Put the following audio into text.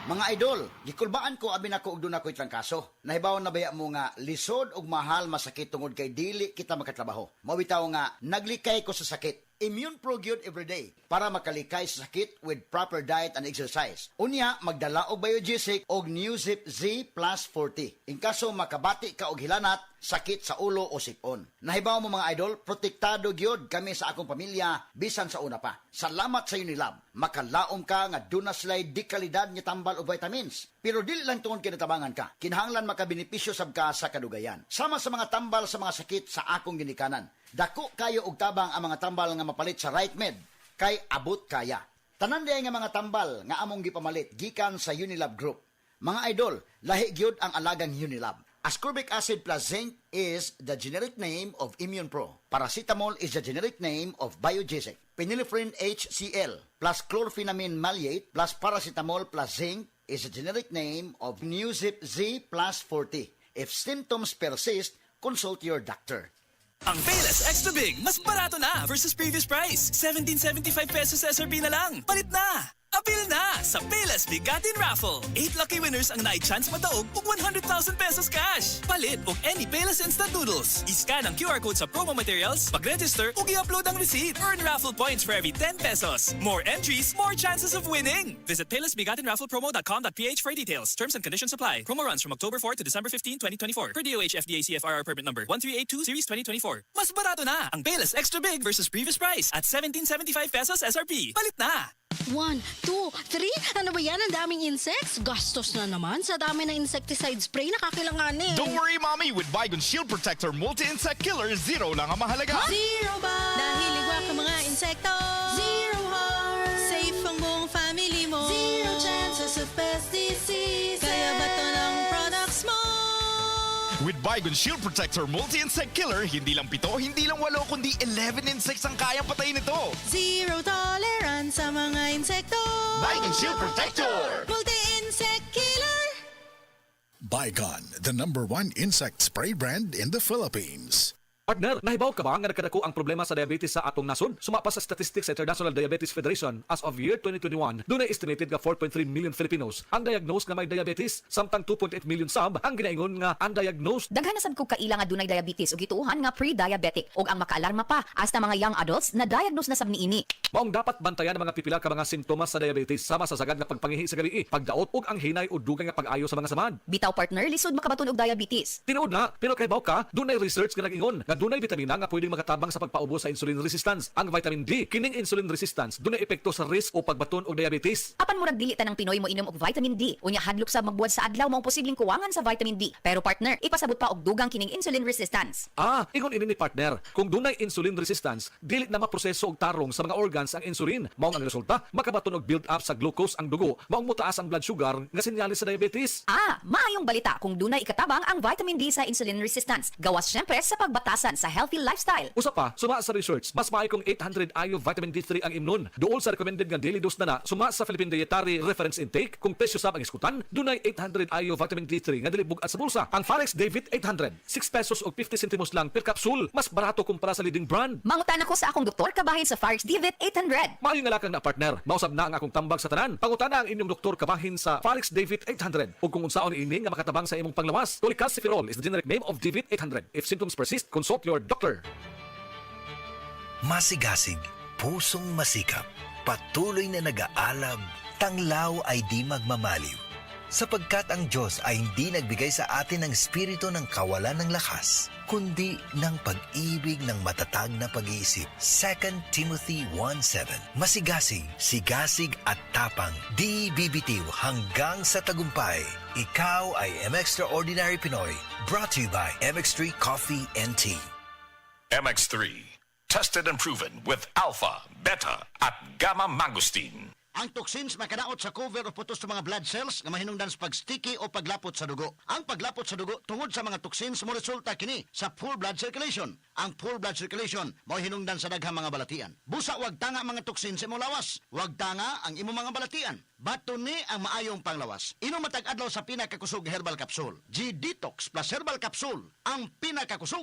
Mga idol, gikulbaan ko abi nako og duna ko'y trangkaso. Nahibaw na baya mo nga lisod og mahal masakit tungod kay dili kita makatrabaho. Mawitaw nga naglikay ko sa sakit. Immune Pro Gyud everyday para makalikay sa sakit with proper diet and exercise. Unya, magdala og Biogesic og Newzip Z Plus 40. In kaso makabati ka og hilanat, sakit sa ulo o sipon. Nahibaw mo mga idol, protektado gyud kami sa akong pamilya bisan sa una pa. Salamat sa Unilab. Makalaom ka nga duna sila'y di kalidad nga tambal o vitamins. Pero dili lang tungod kinatabangan ka. Kinahanglan makabenepisyo sab ka sa kadugayan. Sama sa mga tambal sa mga sakit sa akong ginikanan. Dako kayo og tabang ang mga tambal nga mapalit sa Right Med kay abot kaya. Tanan diay nga mga tambal nga among gipamalit gikan sa Unilab Group. Mga idol, lahi gyud ang alagang Unilab. Ascorbic acid plus zinc is the generic name of Immune Pro. Paracetamol is the generic name of Biogesic. Phenylephrine HCl plus chlorphenamine maleate plus paracetamol plus zinc is the generic name of Newzip Z Plus 40. If symptoms persist, consult your doctor. Ang Payless Extra Big, mas barato na versus previous price. 17.75 pesos SRP na lang. Palit na! Appeal na sa Payless Bigatin Raffle. 8 lucky winners ang nai-chance mataog og 100,000 pesos cash. Palit og any Payless Instant Noodles. I-scan ang QR code sa promo materials, pag-register ug i-upload ang receipt. Earn raffle points for every 10 pesos. More entries, more chances of winning. Visit paylessbigatinrafflepromo.com.ph for details. Terms and conditions apply. Promo runs from October 4 to December 15, 2024. Per DOH FDA CFRR permit number 1382 series 2024. Mas barato na ang Payless Extra Big versus previous price at 17.75 pesos SRP. Palit na! 1, 2, 3. Ano ba yan? Ang daming insects. Gastos na naman sa dami ng insecticide spray na kakailanganin. Don't worry, Mommy! With Baygon Shield Protector Multi-Insect Killer, zero lang ang mahalaga. Zero ba? Dahil ligwak ang mga insekto. Zero harm. Safe ang buong family mo. Zero chances of pest disease. Kaya bato ng products mo. With Baygon Shield Protector Multi-Insect Killer, hindi lang 7, hindi lang 8, kundi 11 insects ang kayang patayin nito. Zero tolerance sa mga insekto. Baygon Shield Protector! Multi-insect killer. Baygon, the #1 insect spray brand in the Philippines. Partner, nahibaw ka ba nga nakadako ang problema sa diabetes sa atong nasod? Sumapa sa statistics sa International Diabetes Federation as of year 2021, doon ay estimated nga 4.3 million Filipinos ang diagnosed nga may diabetes, samtang 2.8 million sab ang ginaingon nga undiagnosed. Daghan na sad kog kaila nga dunay diabetes ug gituohan nga pre-diabetic ug ang makaalarma pa hasta mga young adults na diagnose na sab niini. Maong dapat bantayan ang mga pipila ka mga simptomas sa diabetes sama sa sagad nga pagpangihi sa gabii, pagdaot ug ang hinay o dugay nga pag-ayo sa mga samad. Bitaw partner, lisod makabaton og diabetes. Tinuod na, pero kahibaw ka, dunay research nga nag-ingon nga dunay bitamina nga pwedeng makatabang sa pagpaubo sa insulin resistance. Ang vitamin D, kining insulin resistance, dunay epekto sa risk o pagbaton og diabetes. Apan murag dili tanang Pinoy mo inom og vitamin D. Unya hadlok sa magbuwad sa adlaw mao posibleng kuwangan sa vitamin D. Pero partner, ipasabot pa og dugang kining insulin resistance. Ingon ini ni partner, kung dunay insulin resistance, dili na maproseso og tarong sa mga organs ang insulin. Mao ang resulta, makabaton og build up sa glucose ang dugo, maong mutaas ang blood sugar nga senyales sa diabetes. Maayong balita kung dunay ikatabang ang vitamin D sa insulin resistance. Gawas syempre sa pagbatasan sa healthy lifestyle. Usa pa, suma sa research, mas maayo kung 800 IU vitamin D3 ang imnon. Duol sa recommended nga daily dose na suma sa Philippine Dietary Reference Intake, kung presyo sab ang iskutan, dunay 800 IU vitamin D3 nga dili bugat sa bulsa. Ang Farex David 800, 6 pesos og 50 centimos lang per capsule, mas barato kumpara sa leading brand. Mangutan ako sa akong doktor kabahin sa Farex David 800. Maayo nga lakang na partner, mausab na ang akong tambag sa tanan. Pangutana ang inyong doktor kabahin sa Farex David 800. Ug kung unsaon ini nga makatabang sa imong panglawas, Cholecalciferol is the generic name of David 800. If symptoms persist, consult your doctor. Masigasig, pusong masikap, patuloy na nag-aalab, tanglaw ay di magmamaliw. Sapagkat ang Diyos ay hindi nagbigay sa atin ng espiritu ng kawalan ng lakas, kundi ng pag-ibig ng matatag na pag-iisip. 2 Timothy 1:7. Masigasig, sigasig at tapang, di bibitiw hanggang sa tagumpay. Ikaw ay MX Extraordinary Pinoy, brought to you by MX3 Coffee and Tea. MX3, tested and proven with alpha, beta, at gamma mangosteen. Ang toxins makadaot sa cover o putos sa mga blood cells nga mahinungdan sa pagsticky o paglapot sa dugo. Ang paglapot sa dugo tungod sa mga toxins mo resulta kini sa full blood circulation. Ang full blood circulation mao hinungdan sa daghang mga balatian. Busa wag tanga mga toxins sa imong lawas. Wag tanga ang imong mga balatian. Bato ni ang maayong panglawas. Inom matag adlaw sa pinakakusog herbal capsule. G-Detox plus herbal capsule ang pinakakusog.